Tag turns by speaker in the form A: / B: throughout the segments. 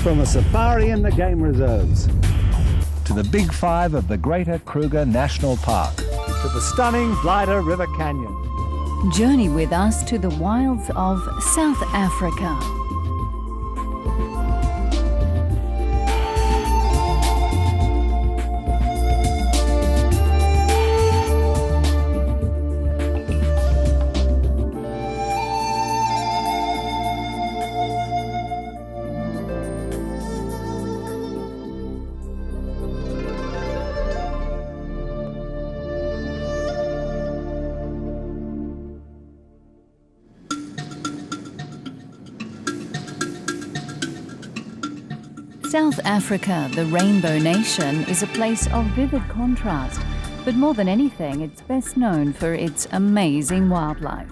A: From a safari in the game reserves to the Big Five of the greater Kruger National Park to the stunning Blyder River Canyon.
B: Journey with us to the wilds of South Africa. South Africa, the Rainbow Nation, is a place of vivid contrast, but more than anything, it's best known for its amazing wildlife.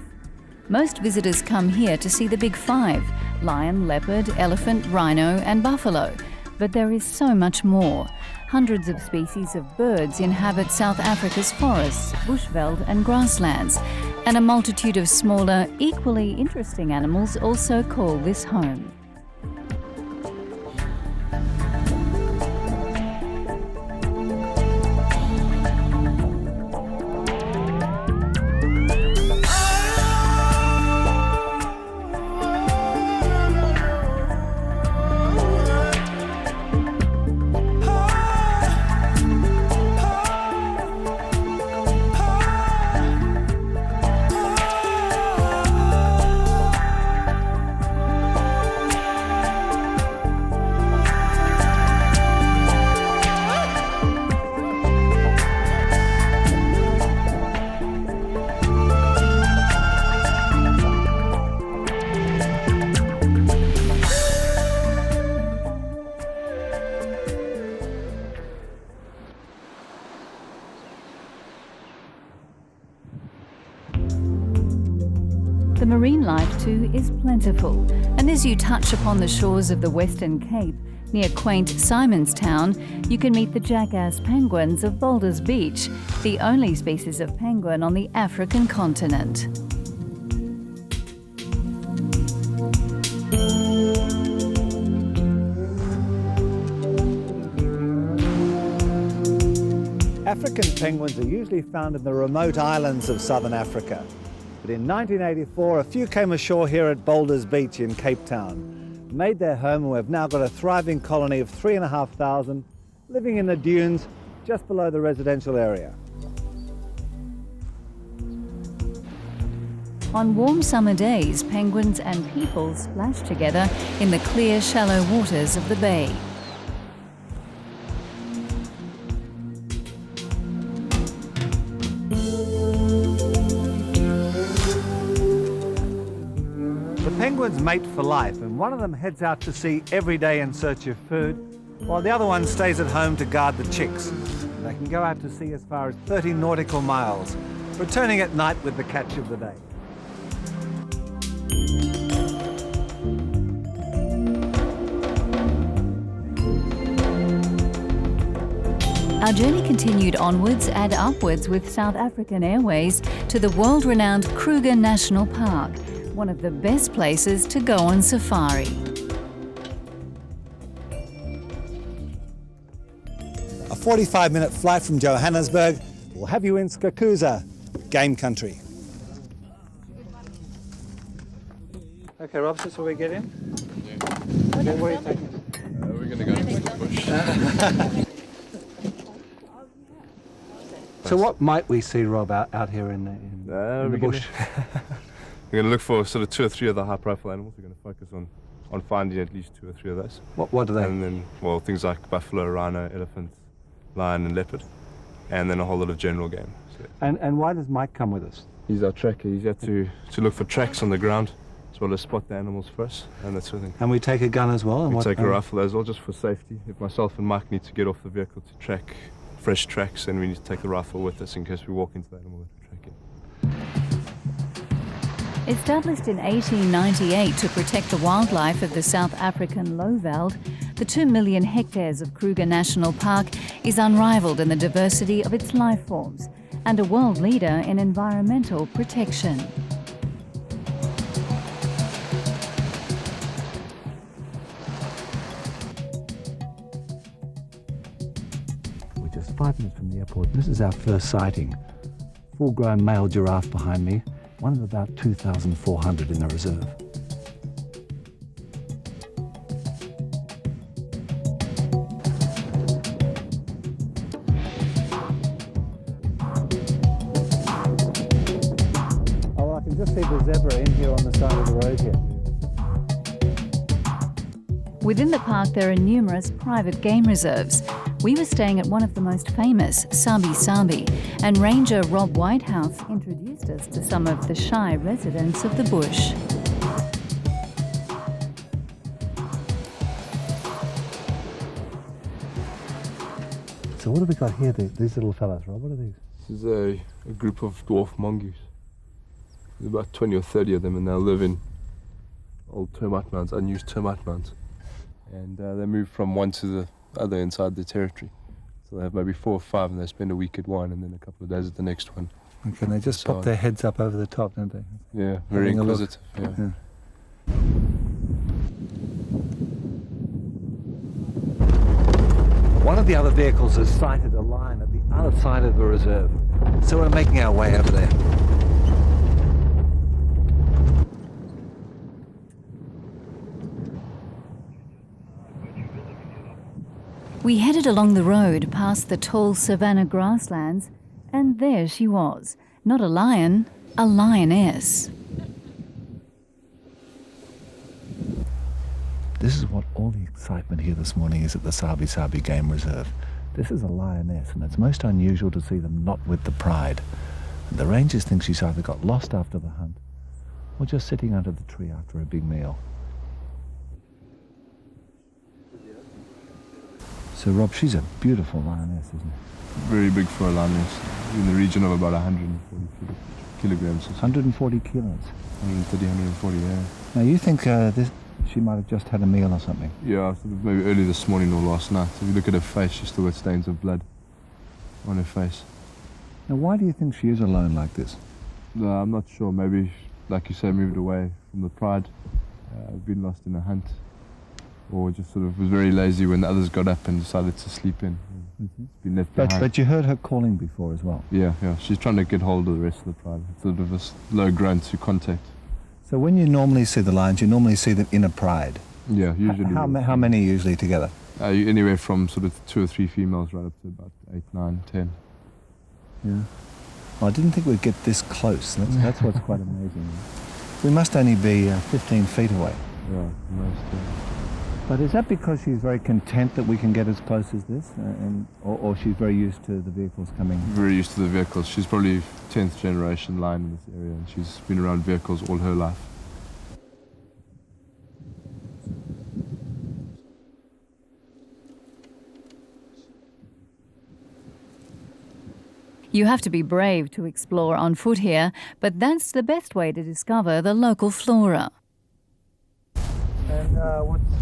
B: Most visitors come here to see the Big Five: lion, leopard, elephant, rhino and buffalo. But there is so much more. Hundreds of species of birds inhabit South Africa's forests, bushveld and grasslands, and a multitude of smaller, equally interesting animals also call this home. The marine life too is plentiful, and as you touch upon the shores of the Western Cape, near quaint Simonstown, you can meet the jackass penguins of Boulders Beach, the only species of penguin on the African continent.
A: African penguins are usually found in the remote islands of southern Africa. But in 1984, a few came ashore here at Boulders Beach in Cape Town, made their home, and we've now got a thriving colony of 3,500 living in the dunes just below the residential area.
B: On warm summer days, penguins and people splash together in the clear, shallow waters of the bay.
A: Penguins mate for life, and one of them heads out to sea every day in search of food, while the other one stays at home to guard the chicks. They can go out to sea as far as 30 nautical miles, returning at night with the catch of the day.
B: Our journey continued onwards and upwards with South African Airways to the world-renowned Kruger National Park, one of the best places to go on safari.
A: A 45-minute flight from Johannesburg will have you in Skakuza, game country. Okay, Rob, this is where we get in? Yeah. Okay, where are you taking us?
C: We're going to go into the bush.
A: So what might we see, Rob, out here in the bush?
C: We're going to look for sort of 2 or 3 of the high-profile animals. We're going to focus on finding at least 2 or 3 of those.
A: What are they?
C: And then, well, things like buffalo, rhino, elephant, lion and leopard, and then a whole lot of general game. So,
A: and why does Mike come with us?
C: he's our tracker. He's here to look for tracks on the ground, as well as spot the animals for us, and that sort of thing.
A: And we take a gun as well? And
C: we take a rifle as well, just for safety. If myself and Mike need to get off the vehicle to track fresh tracks, then we need to take the rifle with us in case we walk into the animal that we're tracking.
B: Established in 1898 to protect the wildlife of the South African lowveld, the 2 million hectares of Kruger National Park is unrivaled in the diversity of its life forms and a world leader in environmental protection.
A: 5 minutes from the airport. This is our first sighting. Full-grown male giraffe behind me, one of about 2,400 in the reserve. Oh, well, I can just see the zebra in here on the side of the road here.
B: Within the park there are numerous private game reserves. We were staying at one of the most famous, Sabi Sabi, and Ranger Rob Whitehouse introduced us to some of the shy residents of the bush.
A: So what have we got here, these little fellas, Rob? What are these?
C: This is a group of dwarf mongoose. There's about 20 or 30 of them, and they'll live in old termite mounds, unused termite mounds. And they move from one to the other inside the territory. So they have maybe 4 or 5, and they spend a week at one and then a couple of days at the next one.
A: Okay, and they just pop their heads up over the top, don't they?
C: Yeah, very inquisitive. Yeah.
A: One of the other vehicles has sighted a lion at the other side of the reserve. So we're making our way over there.
B: We headed along the road past the tall savanna grasslands, and there she was. Not a lion, a lioness.
A: This is what all the excitement here this morning is at the Sabi Sabi Game Reserve. This is a lioness, and it's most unusual to see them not with the pride. And the rangers think she's either got lost after the hunt or just sitting under the tree after a big meal. So Rob, she's a beautiful lioness, isn't she?
C: Very big for a lioness, in the region of about 140 kilograms.
A: 140 kilos.
C: 130, 140, yeah.
A: Now you think she might have just had a meal or something?
C: Yeah, sort of maybe early this morning or last night. If you look at her face, she's still got stains of blood on her face.
A: Now why do you think she is alone like this?
C: I'm not sure. Maybe, like you say, moved away from the pride, been lost in a hunt, or just sort of was very lazy when the others got up and decided to sleep in. Been left behind.
A: But you heard her calling before as well?
C: Yeah. She's trying to get hold of the rest of the pride. It's sort of a slow grunt to contact.
A: So when you normally see the lions, you normally see them in a pride?
C: Yeah, usually.
A: How many usually together?
C: Anywhere from sort of 2 or 3 females right up to about 8, 9, 10.
A: Yeah. Well, I didn't think we'd get this close. That's what's quite amazing. We must only be 15 feet away.
C: Yeah, most.
A: But is that because she's very content that we can get as close as this? Or she's very used to the vehicles coming?
C: Very used to the vehicles. She's probably 10th generation lion in this area, and she's been around vehicles all her life.
B: You have to be brave to explore on foot here, but that's the best way to discover the local flora.
A: And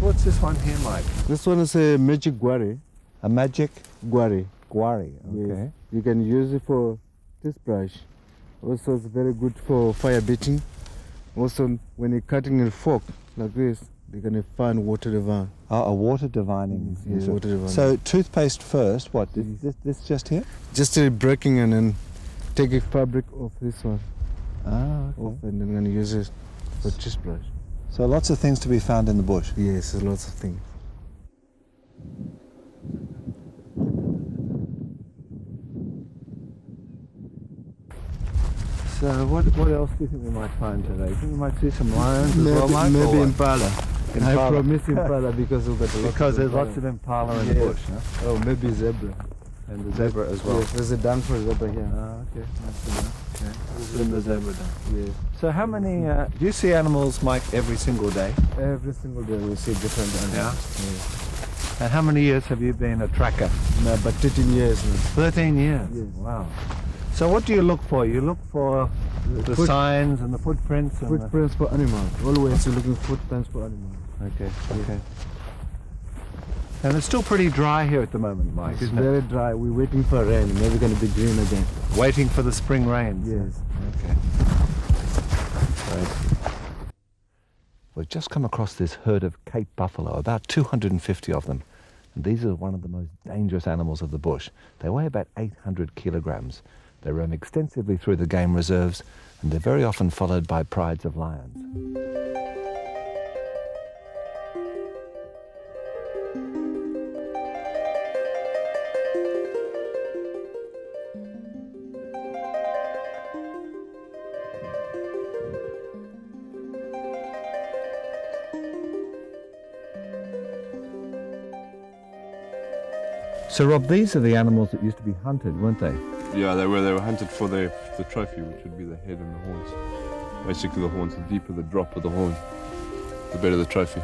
A: what's this one here, Mike?
D: This one is a magic guari.
A: A magic
D: Guari.
A: guari, okay.
D: Yes. You can use it for this brush. Also, it's very good for fire beating. Also, when you're cutting a fork like this, you're going to find water divine.
A: A water divining.
D: Yes, water divining.
A: So toothpaste first, what? Is this just here?
D: Just breaking and then take a fabric off this one.
A: Ah, okay.
D: Off, and then I'm going to use it for toothbrush.
A: So lots of things to be found in the bush.
D: Yes, there's lots of things.
A: So what else do you think we might find today? Do you think we might see some lions as well, Mike?
D: Maybe impala.
A: Impala.
D: I promise impala because we've got a lot
A: Because there's
D: impala.
A: lots of impala in the bush, huh?
D: Oh, maybe zebra.
A: And the zebra as well.
D: Yes, there's a dung for zebra here.
A: Ah, okay. Nice to know. Okay. This is the zebra dung.
D: Yes.
A: So how many, do you see animals, Mike, every single day?
D: Every single day we see different animals. Yes.
A: And how many years have you been a tracker?
D: No, about 13 years now.
A: 13 years?
D: Yes.
A: Wow. So what do you look for? You look for the signs and the footprints? And
D: Footprints for animals. Always you're looking for footprints for animals.
A: Okay, okay. And it's still pretty dry here at the moment, Mike,
D: It's
A: isn't it?
D: very dry. We're waiting for rain. Maybe going to be green again.
A: Waiting for the spring rains.
D: Yes.
A: Okay. Right. We've just come across this herd of Cape buffalo, about 250 of them. These are one of the most dangerous animals of the bush. They weigh about 800 kilograms. They roam extensively through the game reserves, and they're very often followed by prides of lions. So Rob, these are the animals that used to be hunted, weren't they?
C: Yeah, they were hunted for the trophy, which would be the head and the horns. Basically the horns, the deeper the drop of the horn, the better the trophy.